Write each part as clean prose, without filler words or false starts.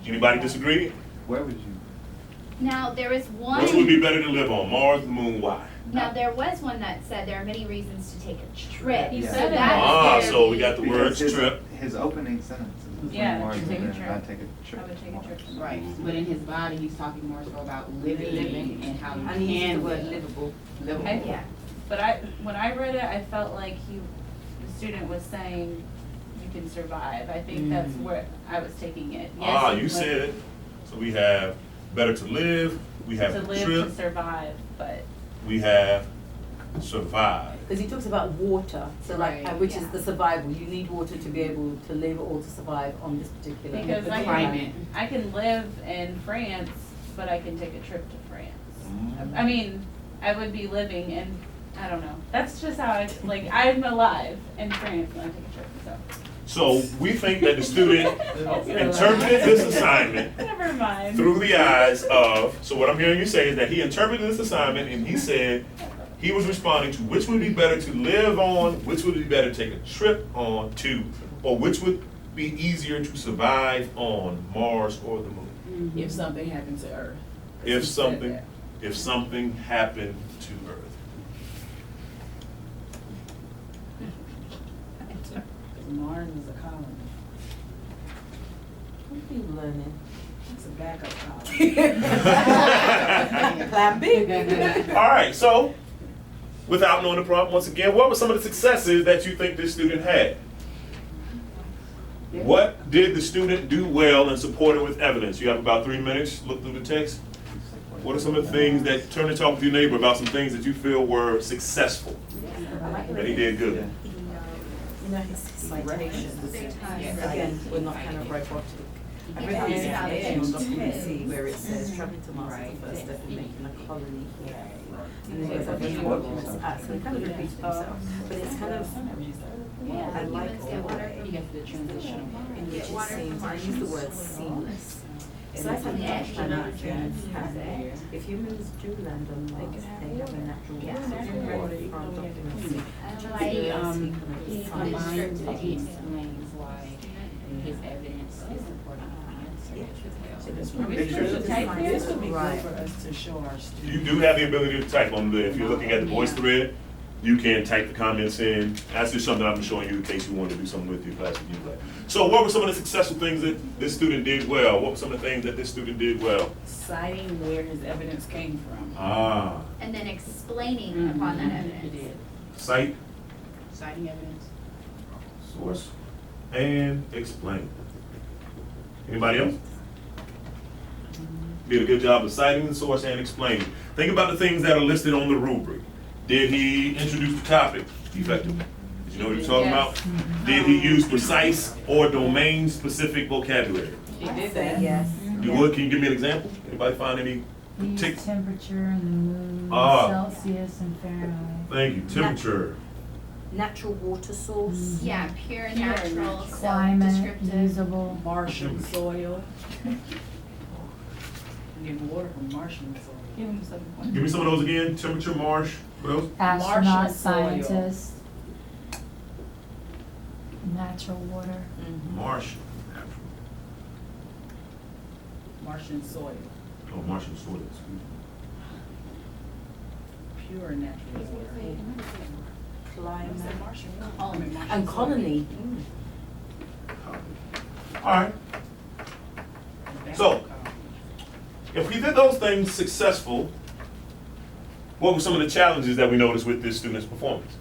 Anybody disagree? Where would you? Now, there is one. Which would be better to live on, Mars, the moon, why? Now, there was one that said there are many reasons to take a trip. He Yeah. said it. that's So we got the Because words his, trip. his opening sentence is Yeah, Mars take a and trip. I'd take a trip. I would take a trip. Right, but in his body, he's talking more so about living and how And you he used can the word live. livable. Livable. Yeah. But when I read it, I felt like the student was saying you can survive. I think that's where I was taking it. Yes, You said it. So we have better to live, we have to live trip, to survive, but we have survive. Because he talks about water, so like, Right, which is the survival. You need water to be able to live or to survive on this particular because climate. I can live in France, but I can take a trip to France. Mm. I mean, I would be living in, I don't know. That's just how I'm alive in France when I take a trip, so. So we think that the student interpreted this assignment Never mind. through the eyes of, so what I'm hearing you say is that he interpreted this assignment and he said he was responding to which would be better to live on, which would be better to take a trip on to, or which would be easier to survive on Mars or the moon. If something happened to Earth. If something happened to Earth. Mars is a colony. What are you learning? It's a backup colony. Plan B. All right, so without knowing the problem, once again, what were some of the successes that you think this student had? What did the student do well and support it with evidence? You have about 3 minutes. Look through the text. What are some of the things that, turn and talk with your neighbor about some things that you feel were successful, that he did good? You know, his citations. Again, we're not kind of robotic. I've written this citation on document C where it says traveling to Mars is the first step in making a colony here. And then there's other documents at, so it kind of repeats himself. But it's kind of, I like the way You get the transition. in which it seems, I use the word seamless. So I've had that kind of experience happening. If humans do land on Mars, they have a natural water from document C. He combines it, he explains why his evidence is supporting the answer as well. This would be good Right. for us to show our students. You do have the ability to type on the, if you're looking at the voice thread, you can type the comments in. That's just something I'm showing you in case you want to do something with your class. So what were some of the successful things that this student did well? What were some of the things that this student did well? Citing where his evidence came from. And then explaining upon that He evidence. did. Cite, Citing evidence. source, and explain. Anybody else? Did a good job of citing the source and explaining. Think about the things that are listed on the rubric. Did he introduce the topic effectively? Did you know what he was talking about? Did he use precise or domain-specific vocabulary? He did that. Yes. You would? Can you give me an example? Anybody find any We use particular? temperature and the moon, Ah. Celsius and Fahrenheit. Thank you. Temperature. Natural water source. Yeah, pure, natural, Climate, self-descriptive. usable. Martian soil. Getting water from Martian soil. Give him 7 points. Give me some of those again. Temperature, marsh. What else? Astronaut, Martian soil. scientist. Natural water. Marsh. Martian soil. Oh, Martian soil. Excuse me. Pure natural water. Climate. Martian. And colony. All right. So, if we did those things successful, what were some of the challenges that we noticed with this student's performance?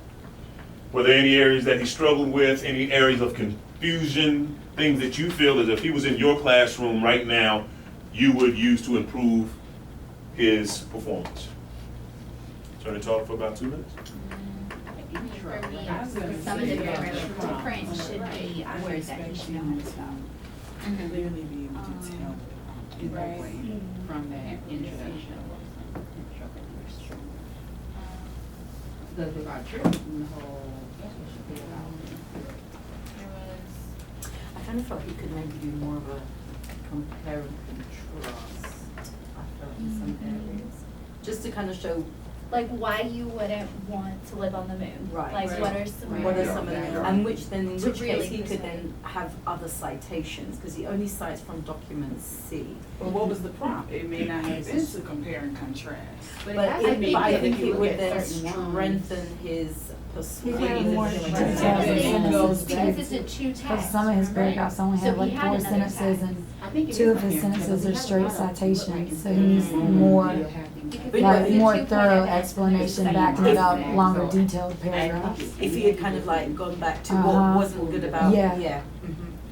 Were there any areas that he struggled with, any areas of confusion, things that you feel as if he was in your classroom right now, you would use to improve his performance? Turn and talk for about 2 minutes. For me, some of the grammar different should be words that he should know how to spell. Clearly be able to tell in that way. From that introduction. The trip and the whole. I kind of felt he could maybe do more of a compare and contrast. I felt in some areas, just to kind of show like why you wouldn't want to live on the moon. Right. Like Right. what are some What are reasons? some of them, and which then, in To which really case he could persuade. then have other citations, because he only cites from document C. Well, what was the prompt? It may not have been to compare and contrast. But it has to be I good think if you it look would at then certain ones. strengthen his He had more persuasion. details Right. and sentences Because too. it's a two text. Because some of his right? paragraphs only So have he like had 4 another sentences text. and I think it 2 is of his comparing, sentences because are we straight have a lot of citations, so he people needs like more, We'll have things- But like it's a more two-point thorough evidence. explanation Same backing it right. up, longer So- detailed paragraphs. If he had kind of like gone back to what Uh-huh. wasn't good about, Yeah. Mhm.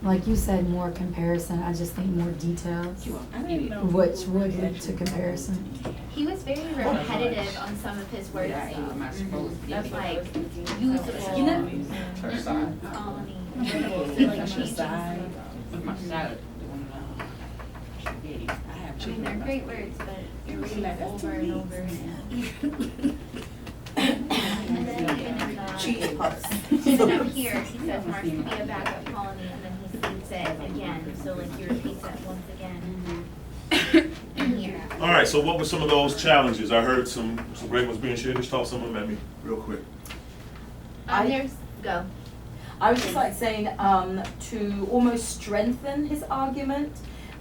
Like you said, more comparison, I just think more details, I didn't know. which would lead to comparison. He was very repetitive on some of his words Yeah, though. am I supposed to? That's like Usable. usable. You know- Colony. So like changing some of My them. salad. I mean, they're great words, but you're reading over and over again. And then even in the, Cheese puffs. even up here, he says Mars could be a backup colony, and then he states it again, so like he repeats it once again. In here. All right, so what were some of those challenges? I heard some great ones being shared. Just talk some of them at me real quick. There's, go. I was just like saying, to almost strengthen his argument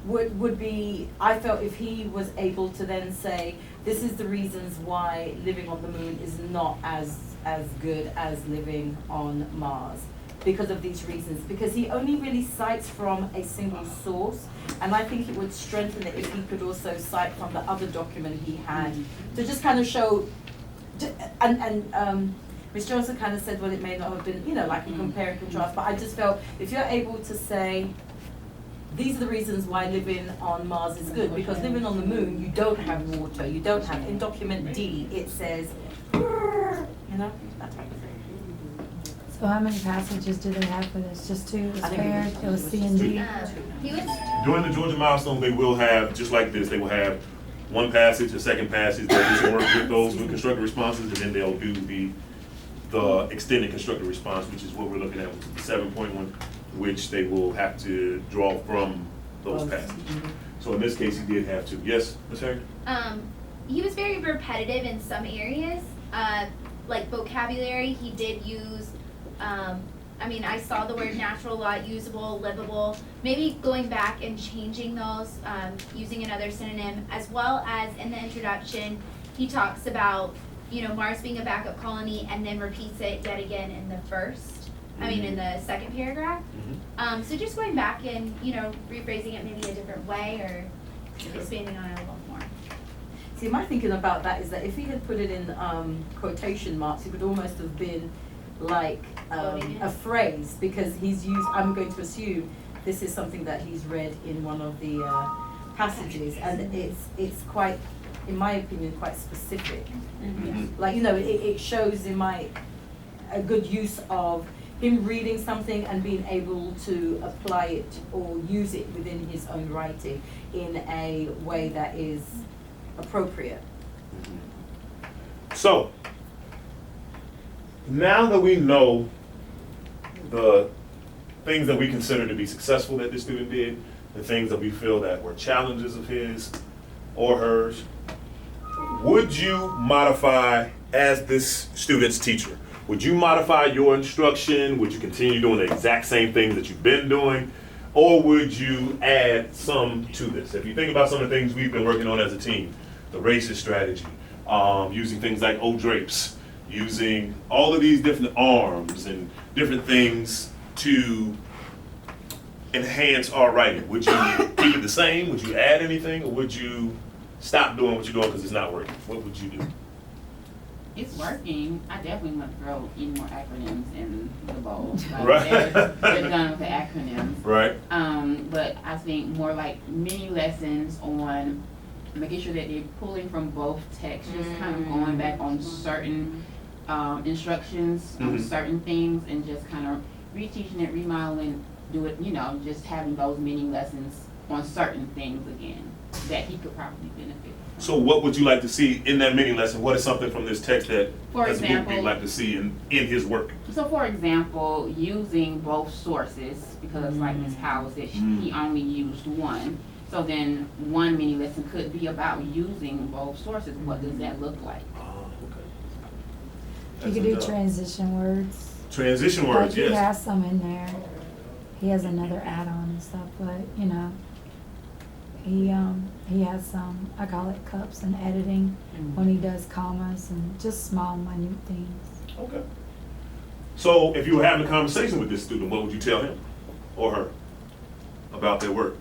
would be, I felt if he was able to then say, this is the reasons why living on the moon is not as good as living on Mars. Because of these reasons, because he only really cites from a single source, and I think it would strengthen it if he could also cite from the other document he had, to just kind of show, and Ms. Johnson kind of said, well, it may not have been, like a compare and contrast, but I just felt if you're able to say, these are the reasons why living on Mars is good, because living on the moon, you don't have water, you don't have, in document D, it says, that type of thing. So how many passages do they have for this? Just 2? It was I think fair, it was C and D? He was, During the Georgia milestone, they will have, just like this, they will have one passage, a second passage, they'll do some work with those with constructive responses, and then they'll do the extended constructive response, which is what we're looking at, which is the 7.1, which they will have to draw from those passages. So in this case, he did have to. Yes, Ms. Harry? he was very repetitive in some areas, like vocabulary, he did use, I saw the word natural a lot, usable, livable, maybe going back and changing those, using another synonym, as well as in the introduction, he talks about, Mars being a backup colony and then repeats it yet again in in the second paragraph. So just going back and, rephrasing it maybe a different way or expanding on it a little more. See, my thinking about that is that if he had put it in quotation marks, it would almost have been like a phrase, because he's used, I'm going to assume this is something that he's read in one of the passages, and it's quite, in my opinion, quite specific. Like, it shows a good use of him reading something and being able to apply it or use it within his own writing in a way that is appropriate. So, now that we know the things that we consider to be successful that this student did, the things that we feel that were challenges of his or hers, would you modify as this student's teacher? Would you modify your instruction? Would you continue doing the exact same things that you've been doing? Or would you add some to this? If you think about some of the things we've been working on as a team, the racist strategy, using things like O-drapes, using all of these different arms and different things to enhance our writing. Would you keep it the same? Would you add anything? Or would you stop doing what you're doing because it's not working? What would you do? It's working. I definitely want to throw in more acronyms in the bowl. Like Right. they're done with the acronyms. Right. But I think more like mini lessons on making sure that they're pulling from both texts, just kind of going back on certain instructions on certain things, and just kind of reteaching it, remodeling, do it, just having those mini lessons on certain things again that he could probably benefit from. So what would you like to see in that mini lesson? What is something from this text that For as a group example- you'd like to see in his work? So for example, using both sources, because like Ms. Howell said, he only used one. So then one mini lesson could be about using both sources. What does that look like? You could do transition words. Transition words, Like he yes. has some in there. He has another add-on and stuff, but you know, he has some, I call it cups and editing when he does commas and just small minute things. Okay. So if you were having a conversation with this student, what would you tell him or her about their work?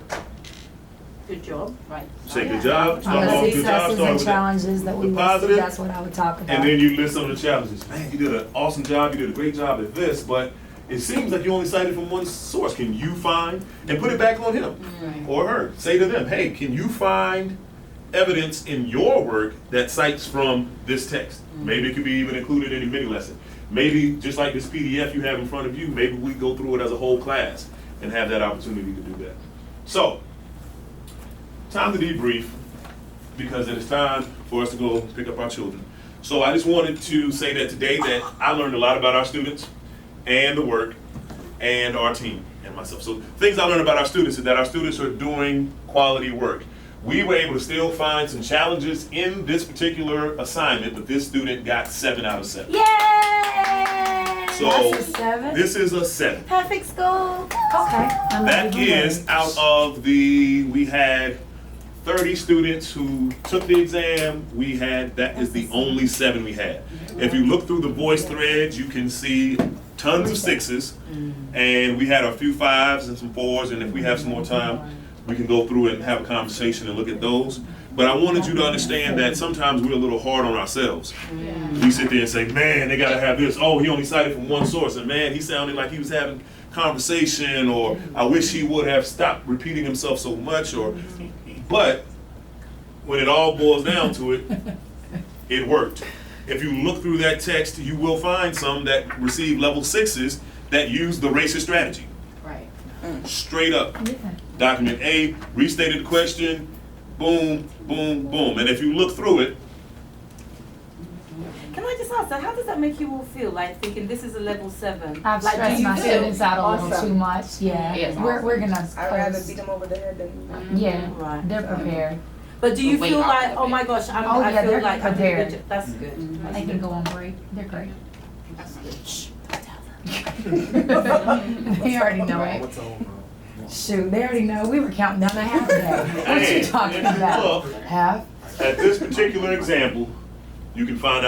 Good job. Right. Say good job, start Yeah, off good job, successes start and with that. challenges that we the listed, positive, that's what I would talk about. and then you list some of the challenges. Man, you did an awesome job, you did a great job at this, but it seems like you only cited from one source. Can you find, and put it back on him or her. Say to them, hey, can you find evidence in your work that cites from this text? Maybe it could be even included in a mini lesson. Maybe just like this PDF you have in front of you, maybe we go through it as a whole class and have that opportunity to do that. So, time to debrief, because it is time for us to go pick up our children. So I just wanted to say that today that I learned a lot about our students and the work and our team and myself. So things I learned about our students is that our students are doing quality work. We were able to still find some challenges in this particular assignment, but this student got 7 out of 7. Yay! So That's a 7? this is a 7. Perfect score. Okay. I'm not That even is worried. out of we had 30 students who took the exam. That is the only 7 we had. If you look through the voice threads, you can see tons of 6s, and we had a few 5s and some 4s, and if we have some more time, we can go through it and have a conversation and look at those. But I wanted you to understand that sometimes we're a little hard on ourselves. We sit there and say, man, they gotta have this. Oh, he only cited from one source, and man, he sounded like he was having conversation, or I wish he would have stopped repeating himself so much, but when it all boils down to it, it worked. If you look through that text, you will find some that receive level 6s that use the racist strategy. Right. Straight up. Yeah. Document A, restated the question, boom, boom, boom. And if you look through it, Can I just ask, so how does that make you all feel? Like thinking this is a level 7? I've Like, do stressed you my feel- students out a little Awesome. too much, yeah. Yes, We're gonna I'd rather post. beat them over the head than. Yeah, Right. they're prepared. But do you Wait feel off like, of oh it. my gosh, Oh, I yeah, feel they're like I'm doing a prepared. good job. That's good. They can go on break, they're great. That's good. Shh. They already know it. What's over? Shoot, they already know, we were counting down the half day. What you talking about? Look, Half? at this particular example, you can find out